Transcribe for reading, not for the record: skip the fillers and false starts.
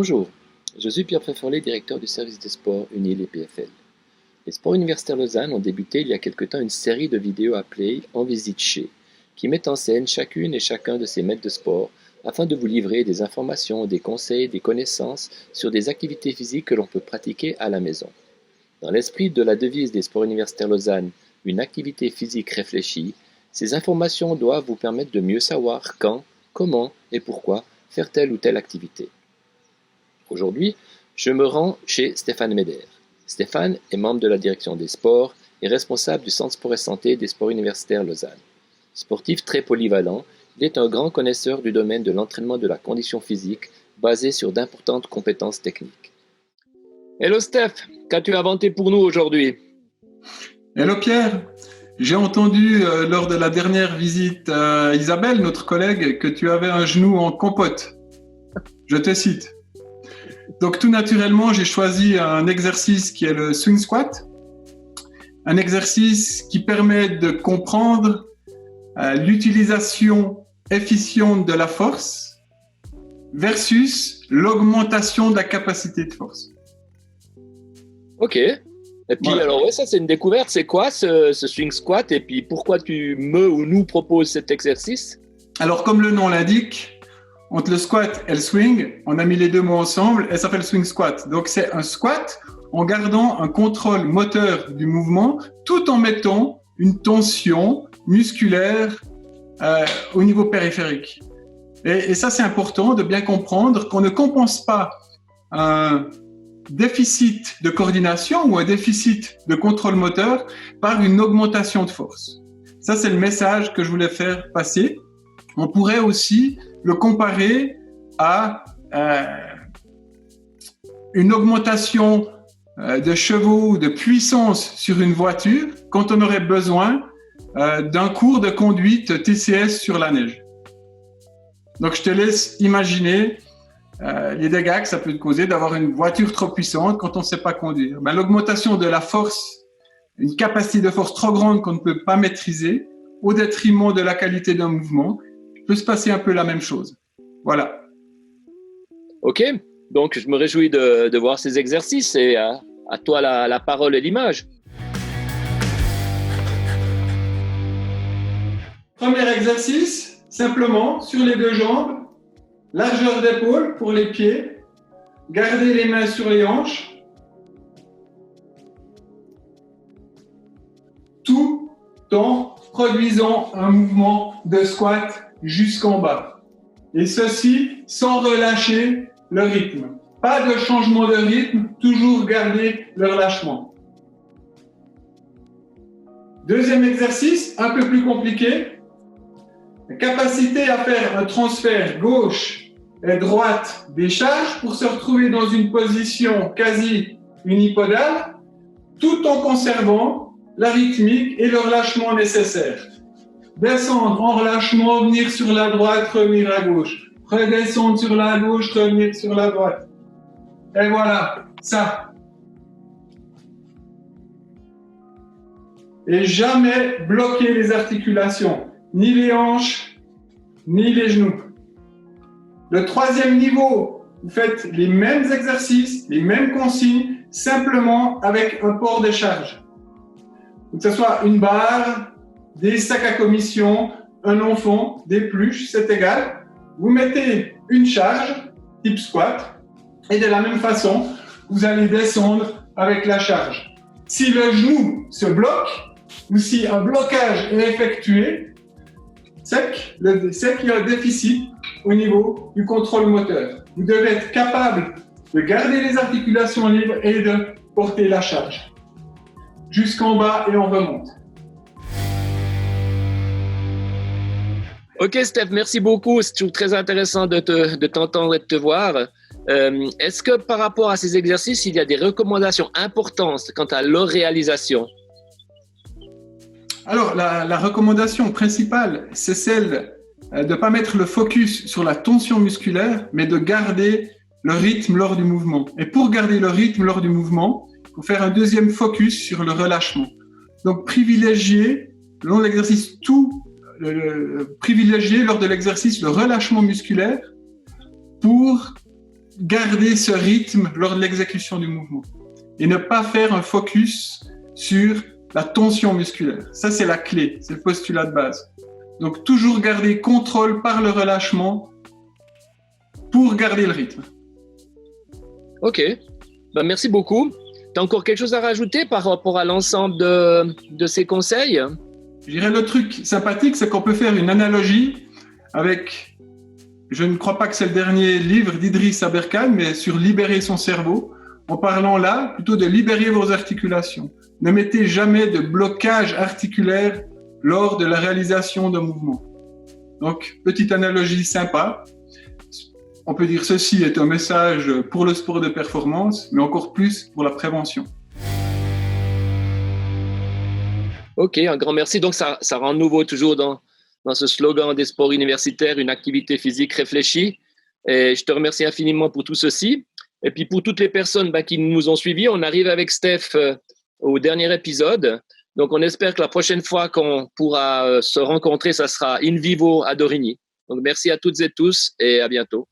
Bonjour, je suis Pierre Préforlet, directeur du service des sports UNIL et PFL. Les sports universitaires Lausanne ont débuté il y a quelque temps une série de vidéos appelées En visite chez, qui mettent en scène chacune et chacun de ces maîtres de sport afin de vous livrer des informations, des conseils, des connaissances sur des activités physiques que l'on peut pratiquer à la maison. Dans l'esprit de la devise des sports universitaires Lausanne, une activité physique réfléchie, ces informations doivent vous permettre de mieux savoir quand, comment et pourquoi faire telle ou telle activité. Aujourd'hui, je me rends chez Stéphane Meder. Stéphane est membre de la direction des sports et responsable du Centre Sport et Santé des sports universitaires Lausanne. Sportif très polyvalent, il est un grand connaisseur du domaine de l'entraînement de la condition physique basé sur d'importantes compétences techniques. Hello Steph, qu'as-tu inventé pour nous aujourd'hui? Hello Pierre, j'ai entendu lors de la dernière visite à Isabelle, notre collègue, que tu avais un genou en compote. Je te cite. Donc tout naturellement, j'ai choisi un exercice qui est le swing squat, un exercice qui permet de comprendre l'utilisation efficiente de la force versus l'augmentation de la capacité de force. Ok. Et puis Voilà. alors ouais, ça c'est une découverte. C'est quoi ce swing squat et puis pourquoi tu nous proposes cet exercice? Alors comme le nom l'indique, entre le squat et le swing, on a mis les deux mots ensemble et ça fait le swing squat. Donc c'est un squat en gardant un contrôle moteur du mouvement tout en mettant une tension musculaire au niveau périphérique. Et ça c'est important de bien comprendre qu'on ne compense pas un déficit de coordination ou un déficit de contrôle moteur par une augmentation de force. Ça c'est le message que je voulais faire passer. On pourrait aussi le comparer à une augmentation de chevaux ou de puissance sur une voiture quand on aurait besoin d'un cours de conduite TCS sur la neige. Donc je te laisse imaginer les dégâts que ça peut causer d'avoir une voiture trop puissante quand on ne sait pas conduire. Ben, l'augmentation de la force, une capacité de force trop grande qu'on ne peut pas maîtriser au détriment de la qualité d'un mouvement, peut se passer un peu la même chose. Voilà. Ok, donc je me réjouis de voir ces exercices et à toi la parole et l'image. Premier exercice, simplement sur les deux jambes, largeur d'épaule pour les pieds, gardez les mains sur les hanches, tout en produisant un mouvement de squat jusqu'en bas. Et ceci sans relâcher le rythme. Pas de changement de rythme, toujours garder le relâchement. Deuxième exercice, un peu plus compliqué. La capacité à faire un transfert gauche et droite des charges pour se retrouver dans une position quasi unipodale, tout en conservant la rythmique et le relâchement nécessaire. Descendre en relâchement, venir sur la droite, revenir à gauche. Redescendre sur la gauche, revenir sur la droite. Et voilà, ça. Et jamais bloquer les articulations, ni les hanches, ni les genoux. Le troisième niveau, vous faites les mêmes exercices, les mêmes consignes, simplement avec un port de charge. Que ce soit une barre, des sacs à commission, un enfant, des pluches, c'est égal. Vous mettez une charge, type squat, et de la même façon, vous allez descendre avec la charge. Si le genou se bloque, ou si un blocage est effectué, c'est qu'il y a un déficit au niveau du contrôle moteur. Vous devez être capable de garder les articulations libres et de porter la charge jusqu'en bas et on remonte. Ok Steph, merci beaucoup. C'est toujours très intéressant de t'entendre et de te voir. Est-ce que par rapport à ces exercices, il y a des recommandations importantes quant à leur réalisation? Alors, la recommandation principale, c'est celle de ne pas mettre le focus sur la tension musculaire, mais de garder le rythme lors du mouvement. Et pour garder le rythme lors du mouvement, il faut faire un deuxième focus sur le relâchement. Donc, privilégier, lors de l'exercice, privilégier lors de l'exercice le relâchement musculaire pour garder ce rythme lors de l'exécution du mouvement et ne pas faire un focus sur la tension musculaire. Ça, c'est la clé, c'est le postulat de base. Donc, toujours garder contrôle par le relâchement pour garder le rythme. Ok, ben, merci beaucoup. Tu as encore quelque chose à rajouter par rapport à l'ensemble de ces conseils? Je dirais le truc sympathique, c'est qu'on peut faire une analogie avec, je ne crois pas que c'est le dernier livre d'Idriss Aberkan, mais sur libérer son cerveau, en parlant là plutôt de libérer vos articulations. Ne mettez jamais de blocage articulaire lors de la réalisation d'un mouvement. Donc, petite analogie sympa. On peut dire ceci est un message pour le sport de performance, mais encore plus pour la prévention. Ok, un grand merci. Donc, ça rend nouveau toujours dans ce slogan des sports universitaires, une activité physique réfléchie. Et je te remercie infiniment pour tout ceci. Et puis, pour toutes les personnes qui nous ont suivis, on arrive avec Steph au dernier épisode. Donc, on espère que la prochaine fois qu'on pourra se rencontrer, ça sera in vivo à Dorigny. Donc, merci à toutes et tous et à bientôt.